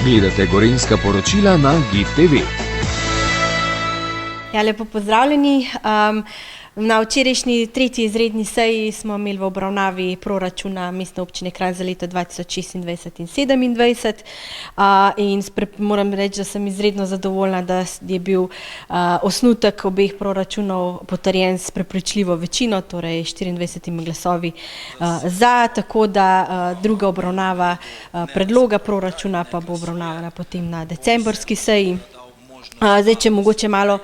Gledate Gorenjska poročila na GIF TV. Ja, lepo pozdravljeni. Na včerajšnji tretji izredni seji smo imeli v obravnavi proračuna Mestne občine Kranj za leto 2026 in 2027. In moram reči, da sem izredno zadovoljna, da je bil osnutek obeh proračunov potrjen s prepričljivo večino, torej 24 glasovi za, tako da druga obravnava predloga proračuna pa bo obravnavana potem na decembrski seji. Zdaj, če mogoče malo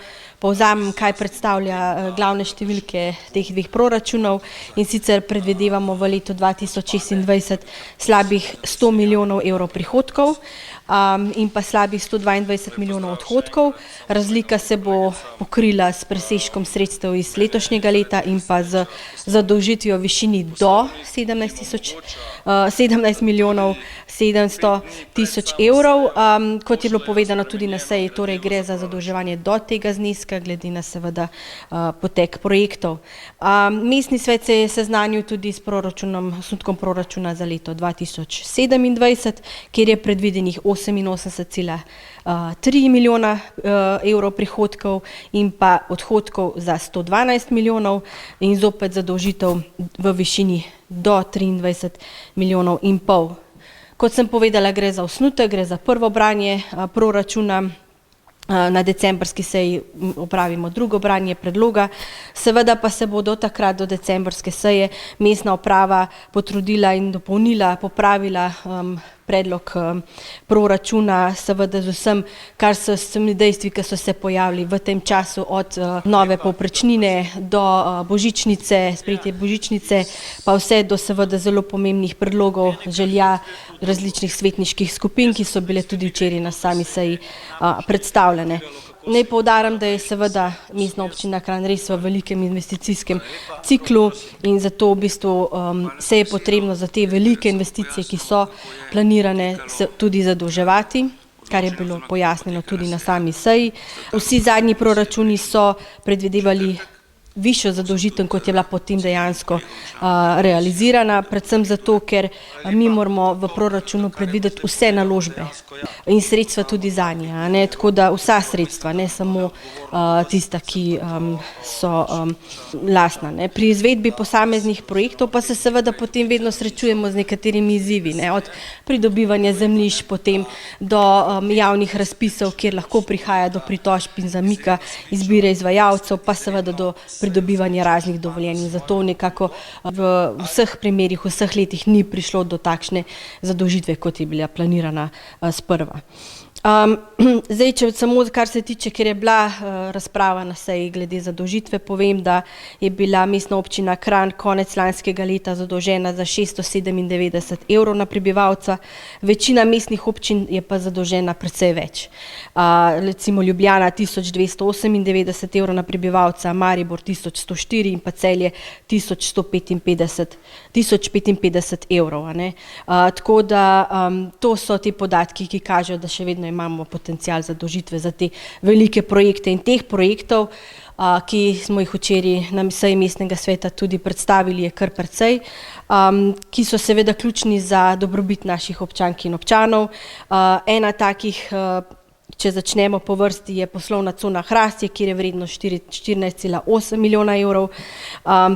povzamem, kaj predstavlja glavne številke teh dveh proračunov, in sicer predvidevamo v letu 2026 slabih 100 milijonov evrov prihodkov in pa slabih 122 milijonov odhodkov. Razlika se bo pokrila s presežkom sredstev iz letošnjega leta in pa z zadolžitvijo v višini do 17 milijonov 700 tisoč evrov. Kot je bilo povedano tudi na seji, torej gre za zadolževanje do tega zneska, glede na seveda potek projektov. Mestni svet se je seznanil tudi s osnutkom proračuna za leto 2027, kjer je predvidenih 88,3 milijona evrov prihodkov in pa odhodkov za 112 milijonov in zopet zadolžitev v višini do 23 milijonov in pol. Kot sem povedala, gre za osnutek, gre za prvo branje proračuna. Na decembrski seji opravimo drugo branje predloga. Seveda pa se bo do takrat, do decembrske seje, mestna uprava potrudila in dopolnila, popravila predlog proračuna, seveda z vsem, kar so s temi dejstvi, ki so se pojavili v tem času, od nove povprečnine do božičnice, sprejetje božičnice, pa vse do seveda zelo pomembnih predlogov, želja različnih svetniških skupin, ki so bile tudi včeraj na sami seji predstavljene. Naj poudarim, da je seveda Mestna občina Kranj res v velikem investicijskem ciklu in zato v bistvu se je potrebno za te velike investicije, ki so planirane, tudi zadolževati, kar je bilo pojasnjeno tudi na sami seji. Vsi zadnji proračuni so predvidevali višjo zadolžitev, kot je bila potem dejansko realizirana, predvsem zato, ker mi moramo v proračunu predvideti vse naložbe in sredstva tudi zanje, tako da vsa sredstva, ne samo tista, ki so lastna. Pri izvedbi posameznih projektov pa se seveda potem vedno srečujemo z nekaterimi izzivi, od pridobivanja zemljišč potem do javnih razpisov, kjer lahko prihaja do pritožb in zamika izbire izvajalcev, pa seveda do pridobivanja raznih dovoljenj. Zato nekako v vseh primerih, v vseh letih ni prišlo do takšne zadolžitve, kot je bila planirana sprva. Zdaj, če samo kar se tiče, ker je bila razprava na seji glede zadolžitve, povem, da je bila Mestna občina Kranj konec lanskega leta zadolžena za 697 evrov na prebivalca, večina mestnih občin je pa zadolžena precej več. Recimo Ljubljana 1298 evrov na prebivalca, Maribor 1104 in pa Celje 1055 evrov. Tako da to so ti podatki, ki kažejo, da še vedno imamo potencial zadolžitve za te velike projekte in teh projektov, ki smo jih včeraj na seji mestnega sveta tudi predstavili, je kar precej, ki so seveda ključni za dobrobit naših občank in občanov. Ena takih, če začnemo po vrsti, je poslovna cona Hrastje, kjer je vrednost 14,8 milijona evrov.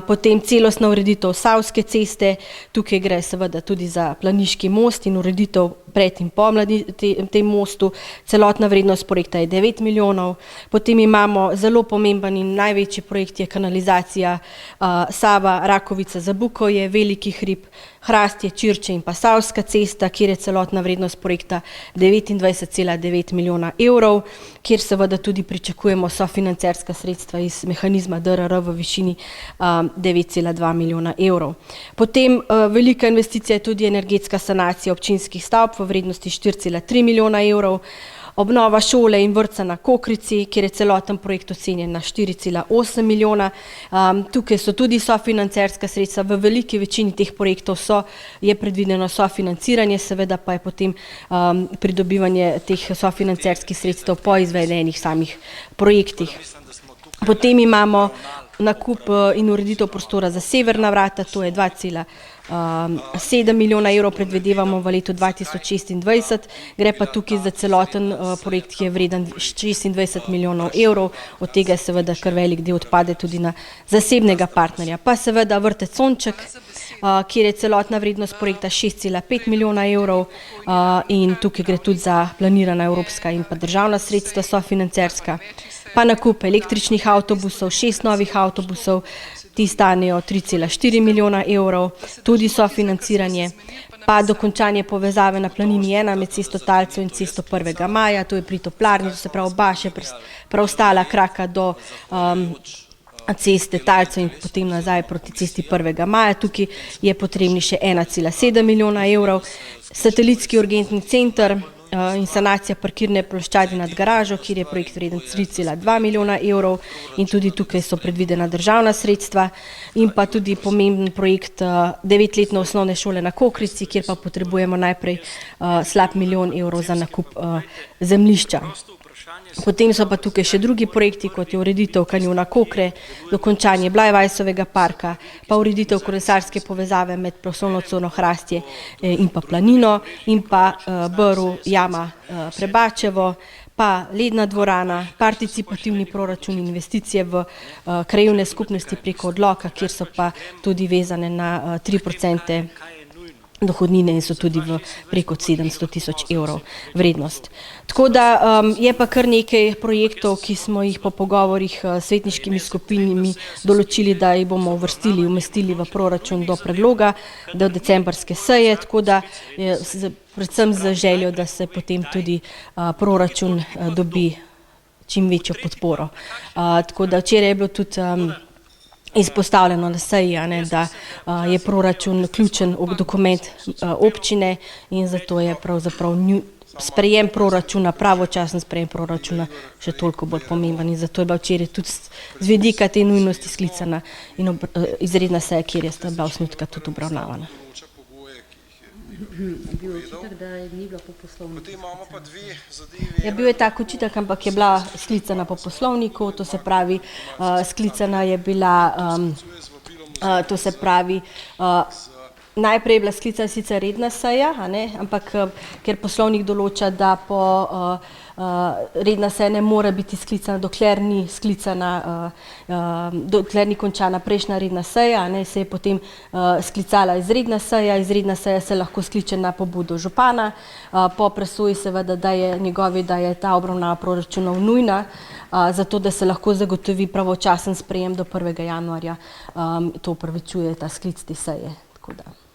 Potem celostna ureditev Savske ceste, tukaj gre seveda tudi za Planiški most in ureditev pred in po tem mostu. Celotna vrednost projekta je 9 milijonov. Potem imamo zelo pomemben in največji projekt je kanalizacija Sava-Rakovica-Zabukovje, Veliki hrib, Hrastje, Čirče in pa Savska cesta, kjer je celotna vrednost projekta 29,9 milijona evrov, kjer seveda tudi pričakujemo sofinancerska sredstva iz mehanizma DRR v višini 9,2 milijona evrov. Potem velika investicija je tudi energetska sanacija občinskih stavb v vrednosti 4,3 milijona evrov. Obnova šole in vrtca na Kokrici, kjer je celoten projekt ocenjen na 4,8 milijona. Tukaj so tudi sofinancerska sredstva, v veliki večini teh projektov je predvideno sofinanciranje, seveda pa je potem pridobivanje teh sofinancerskih sredstev po izvedenih samih projektih. Potem imamo nakup in ureditev prostora za severna vrata, to je 7 milijona evrov predvidevamo v letu 2026, gre pa tukaj za celoten projekt, ki je vreden 26 milijonov evrov, od tega seveda kar velik del odpade tudi na zasebnega partnerja. Pa seveda vrtec Sonček, kjer je celotna vrednost projekta 6,5 milijona evrov in tukaj gre tudi za planirana evropska in pa državna sredstva sofinancerska. Pa nakup električnih avtobusov, 6 novih avtobusov, ti stanejo 3,4 milijona evrov, tudi sofinanciranje, pa dokončanje povezave na planini 1 med cesto Talcev in cesto 1. maja, to je pri toplarni, to se pravi oba še preostala kraka do ceste Talcev in potem nazaj proti cesti 1. maja. Tukaj je potrebni še 1,7 milijona evrov. Satelitski urgentni center in sanacija parkirne ploščadi nad garažo, kjer je projekt vreden 3,2 milijona evrov in tudi tukaj so predvidena državna sredstva in pa tudi pomemben projekt 9-letne osnovne šole na Kokrici, kjer pa potrebujemo najprej slab milijon evrov za nakup zemljišča. Potem so pa tukaj še drugi projekti, kot je ureditev kanjona Kokre, dokončanje Blajvajsovega parka, pa ureditev kolesarske povezave med poslovno cono Hrastje in pa Planino in pa Brv, jama Prebačevo, pa ledna dvorana, participativni proračun, investicije v krajevne skupnosti preko odloka, kjer so pa tudi vezane na 3% dohodnine in so tudi v preko 700 tisoč evrov vrednost. Tako da je pa kar nekaj projektov, ki smo jih po pogovorih s svetniškimi skupinami določili, da jih bomo umestili v proračun do predloga, do decembrske seje, tako da predvsem z željo, da se potem tudi proračun dobi čim večjo podporo. Tako da včeraj je bilo tudi izpostavljeno na seji, da je proračun ključen dokument občine in zato je pravzaprav sprejem proračuna, pravočasen sprejem proračuna še toliko bolj pomemben in zato je bila včeraj tudi z vidika te nujnosti sklicana in izredna seja, kjer je sta bila osnutka tudi obravnavana. Bil je očitek, da ni bila po poslovniku. Potem imamo pa dve zadevi. Ja, bil je tak očitek, ampak je bila sklicana po poslovniku, to se pravi, sklicana je bila, to se pravi, najprej je bila sklicana sicer redna seja, ampak ker poslovnik določa, da po redna seja ne more biti sklicana, dokler ni sklicana, dokler ni končana prejšnja redna seja, se je potem sklicala izredna seja se lahko skliče na pobudo župana, po presoji seveda, da je ta obravnava proračunov nujna, zato da se lahko zagotovi pravočasen sprejem do 1. januarja, to upravičuje ta sklic te seje, tako da.